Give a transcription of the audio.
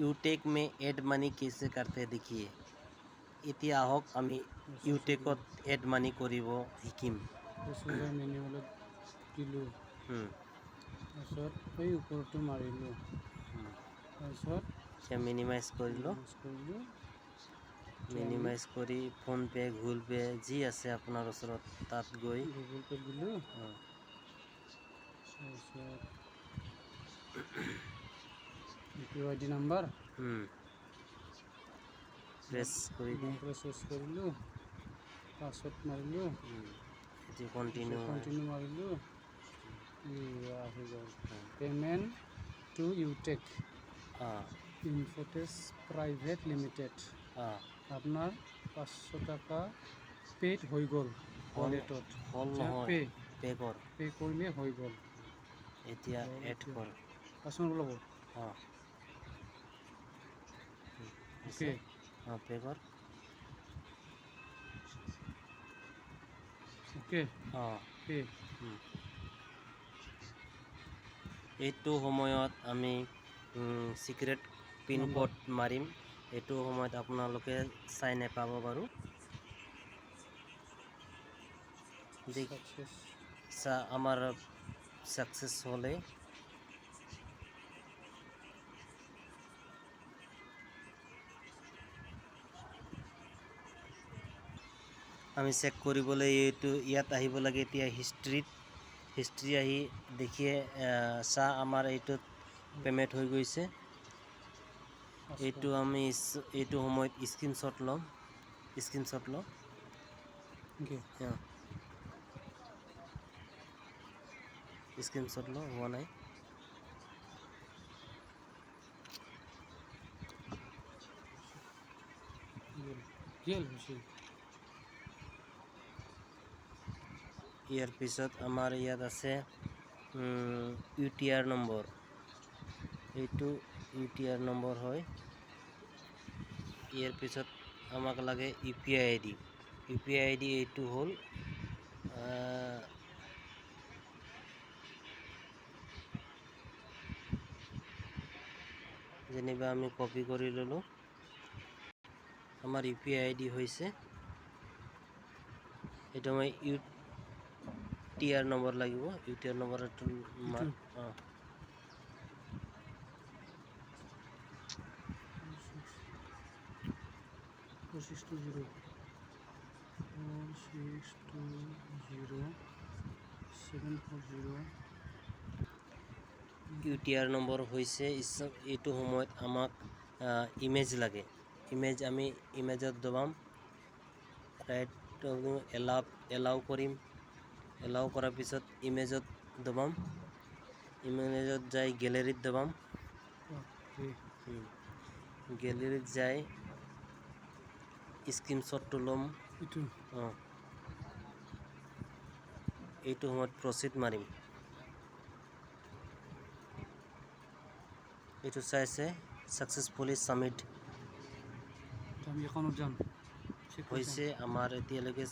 यूटेक में add money कैसे करते देखिए এতিয়া আহক আমি ইউটেকত এড মানি কৰিব শিকিম মেনুৱেলত দিলোঁ তাৰপিছত এই ওপৰটো মাৰিলোঁ তাৰপিছত এতিয়া মিনিমাইজ কৰিলোঁ মিনিমাইজ কৰি ফোনপে গুগল পে যি আছে আপোনাৰ ওচৰত তাত গৈ গুগল পে দিলোঁ তাৰপিছত UPI নাম্বাৰ প্ৰেছ কৰি প্ৰচেছ কৰিলোঁ পাছৱৰ্ড মাৰিলোঁ এতিয়া কণ্টিনিউ মাৰিলোঁ আহি গ'ল পে'মেণ্ট টু ইউটেক ইনফোটেক্স প্ৰাইভেট লিমিটেড আপোনাৰ 500 টকা পে'ড হৈ গ'ল ৱালেটত পে' কৰিলে হৈ গ'ল এতিয়া এড কৰ কাষ্টমাৰ ল'ব অ'কে পে' কৰ অ'কে পে' এইটো সময়ত আমি চিক্ৰেট পিন কোড মাৰিম এইটো সময়ত আপোনালোকে চাই নাপাব বাৰু আমাৰ সাকসেস হলে আমি চেক কৰিবলৈ এইটো ইয়াত আহিব লাগে এতিয়া হিষ্ট্ৰী আহি দেখিয়ে আমাৰ এইটোত পেমেন্ট হৈ গৈছে এইটো আমি এইটো সময়ত স্ক্ৰীনশ্বট লওঁ স্ক্ৰীনশ্বট লওঁ হোৱা নাই ইয়াৰ পিছত আমাৰ ইয়াত আছে UTR নম্বৰ এইটো UTR নম্বৰ হয় ইয়াৰ পিছত আমাক লাগে UPI ID এইটো হ'ল যেনিবা আমি কপি কৰি ললো আমাৰ UPI ID হৈছে এটা মই UTR নম্বৰ লাগিব UTR নম্বৰটো UTR নম্বৰ হৈছে এইটো সময়ত আমাক ইমেজ লাগে আমি ইমেজত দবাম ৰাইট এলাউ কৰিম এলাউ কৰাৰ পিছত ইমেজত দবাম ইমেজত যাই গ্যালাৰিত দবাম গ্যালাৰিত যাই স্ক্ৰীনশ্বটটো ল'ম এইটো সময়ত প্ৰচিড মাৰিম এইটো চাইছে সাকসেসফুলি সাবমিট হৈছে আমাৰ এতিয়ালৈকে